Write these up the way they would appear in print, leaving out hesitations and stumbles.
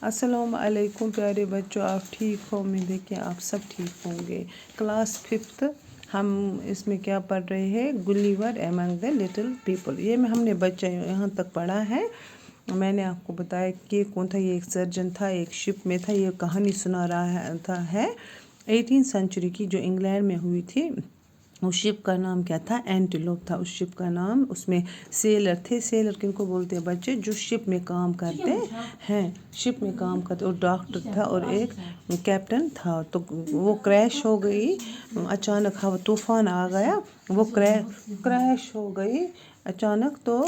السلام علیکم پیارے بچوں، آپ ٹھیک ہو؟ امید ہے کہ آپ سب ٹھیک ہوں گے۔ کلاس 5 ہم اس میں کیا پڑھ رہے ہیں؟ گلیور ایمنگ دا لٹل پیپل۔ یہ ہم نے بچہ یہاں تک پڑھا ہے۔ میں نے آپ کو بتایا کہ کون تھا، یہ ایک سرجن تھا، ایک شپ میں تھا، یہ کہانی سنا رہا ہے 18 سینچری کی جو انگلینڈ میں ہوئی تھی۔ اس شپ کا نام کیا تھا؟ اینٹیلوپ تھا اس شپ کا نام۔ اس میں سیلر تھے۔ سیلر کن کو بولتے ہیں بچے؟ جو شپ میں کام کرتے ہیں، شپ میں کام کرتے، اور ڈاکٹر تھا اور ایک کیپٹن تھا۔ تو وہ کریش ہو گئی اچانک، ہوا طوفان آ گیا، وہ کریش ہو گئی اچانک۔ تو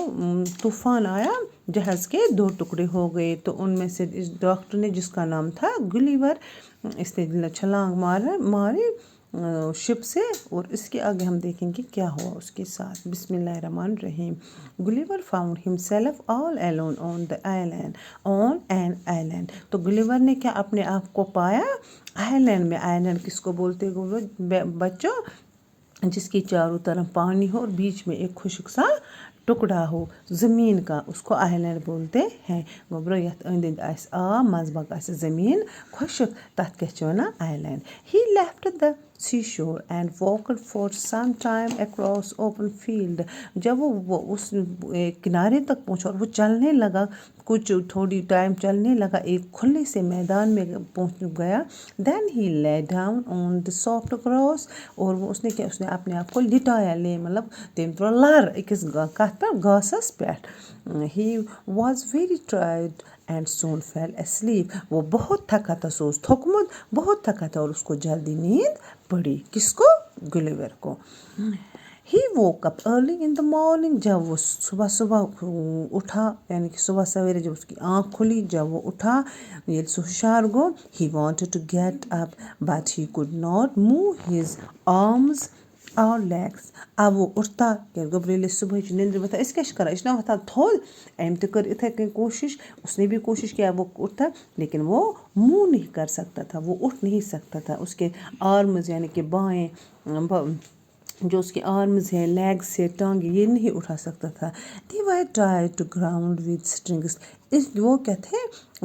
طوفان آیا، جہاز کے 2 ٹکڑے ہو گئے۔ تو ان میں سے اس ڈاکٹر نے، جس کا نام تھا گلیور، اس نے چھلانگ ماری شپ سے، اور اس کے آگے ہم دیکھیں گے کیا ہوا اس کے ساتھ۔ بسم اللہ الرحمن الرحیم۔ Gulliver found himself all alone on an island۔ تو گلیور نے کیا اپنے آپ کو پایا آئلینڈ میں۔ آئلینڈ کس کو بولتے ہیں بچوں؟ جس کی چاروں طرف پانی ہو اور بیچ میں ایک خشک سا ٹکڑا ہو زمین کا، اس کو آئلینڈ بولتے ہیں۔ گوبرو یتھ أنٛدۍ أنٛدۍ آسہِ آب، منٛزٕ باگ آسہِ زمین خۄشک، تَتھ کیٛاہ چھِ وَنان؟ Island. He left the seashore and walked for some time across open field۔ جب وہ اس کنارے تک پہنچا اور وہ چلنے لگا، کچھ تھوڑی ٹائم چلنے لگا، ایک کھلے سے میدان میں پہنچ گیا۔ Then he lay down on the soft grass۔ اور وہ اس نے کیا، اس نے اپنے آپ کو لٹایا، مطلب تم ترو لر أکِس کتھ پہ، گھاسس پہ۔ He was very tired and soon fell asleep۔ وہ بہت تھکا تھا، سو تھوکمت، بہت تھکا تھا، اور اس کو جلدی نیند پڑی۔ کس کو؟ گلیور کو۔ He woke up early in the morning۔ جب وہ صبح اٹھا، یعنی کہ صبح سویرے جب اس کی آنکھ کھلی، جب وہ اٹھا، یہ سو ہوشیار گو۔ He wanted to get up but he could not move his arms or legs۔ اب وہ اٹھتا کہ گبریلے صبح نیندر وتھان، اس کیا کران، اس وتھان تھوٚد۔ أمۍ تہِ کٔر اِتھے کٔنۍ کوشش، اس نے بھی کوشش کیا، وہ اٹھتا، لیکن وہ منہ نہیں کر سکتا تھا، وہ اٹھ نہیں سکتا تھا۔ اس کے آرمز یعنی کہ بائیں جو اس کے آرمز ہیں، لیگس ہے، ٹانگیں، یہ نہیں اٹھا سکتا تھا۔ They were tied to ground with strings۔ وہ کیا تھے؟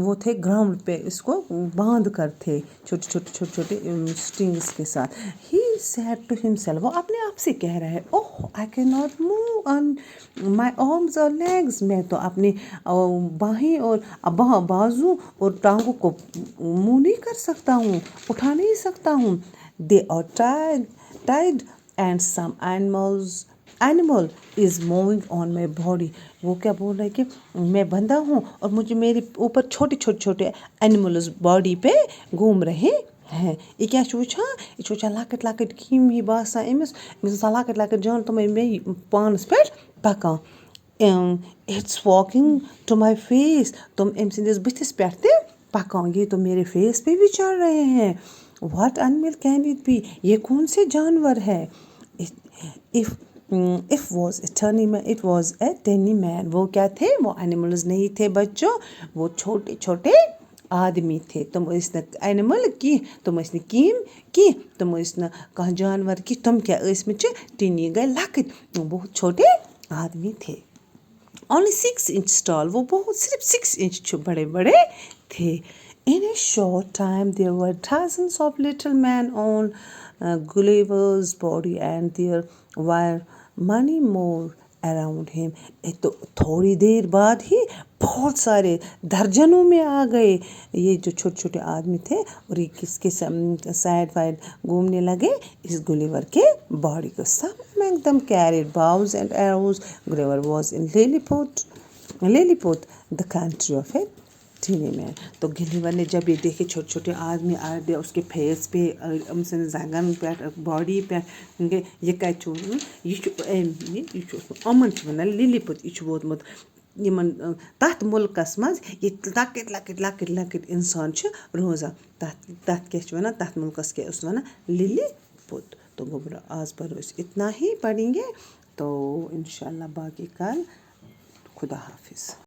وہ تھے گراؤنڈ پہ، اس کو باندھ کر تھے چھوٹے اسٹرنگس کے ساتھ۔ He said to himself۔ وہ اپنے آپ سے کہہ رہا ہے، اوہ I cannot move on my arms or legs۔ میں تو اپنی باہیں اور بازو اور ٹانگوں کو موو نہیں کر سکتا ہوں، اٹھا نہیں سکتا ہوں۔ They are tied and some animal is moving on my body۔ وہ کیا بول رہا ہے کہ میں بندھا ہوں اور مجھے میرے اوپر چھوٹے اینیملز باڈی پہ گھوم رہے ہیں۔ یہ کیا وٕچھان؟ یہ وٕچھان لۄکٕٹۍ لۄکٕٹۍ کیٚمۍ ہی باسان أمِس آسان لۄکٕٹۍ لۄکٕٹۍ جان، تِمے مے پانَس پٮ۪ٹھ پکان۔ It's walking to my face۔ تم أمۍ سٕنٛدِس بٕتھِس پٮ۪ٹھ تہِ پکان، یہ تو میرے فیس پہ بھی چڑھ رہے ہیں۔ What animal can it be؟ یہ کون سے جانور ہے؟ It was a tiny man۔ وہ کیا تھے؟ وہ اینیملز نہیں تھے بچوں، وہ چھوٹے آدمی تھے۔ تم ٲسۍ نہٕ اینیمل کینٛہہ، تم ٲسۍ نہٕ کینٛہہ، تم ٲسۍ نہٕ کانٛہہ جانور کینٛہہ، تم کیا ٲسمٕتۍ چھِ؟ ٹِنی گٔے لۄکٕٹۍ، بہت چھوٹے آدمی تھے۔ Only 6 inches tall۔ وہ بہت صرف 6 inch چھو بڑے تھے۔ In a short time there were thousands of little men on Gulliver's body and there were many more around him۔ تو تھوڑی دیر بعد ہی بہت سارے درجنوں میں آ گئے یہ جو چھوٹے آدمی تھے، اور یہ کس کے سائڈ وائڈ گھومنے لگے اس گلیور کے باڈی کو۔ Some among them carried bows and arrows۔ Gulliver was in Lilliput the country of a tiny man۔ تو گلیور نے جب یہ دیکھے چھوٹے آدمی آ گیا اس کے فیس پہ، أمۍ سٕنٛدِ زنٛگن پٮ۪ٹھ، باڈی پٮ۪ٹھ، یہ کَتہِ چھُ اوسمُت؟ یہ چھُ اوسمُت، یِمن چھِ وَنان لِلِپُت۔ یہ چھُ ووتمُت یِمن تَتھ مُلکس منٛز ییٚتہِ لۄکٕٹۍ اِنسان چھِ روزان، تَتھ کیٛاہ چھِ وَنان؟ تَتھ مُلکس کیٛاہ اوس وَنان؟ لِلِپُت۔ تو گوبرو آز پَرو أسۍ اتنا ہی پڑھیں گے، تو انشاء اللہ باقی کل۔ خدا حافظ۔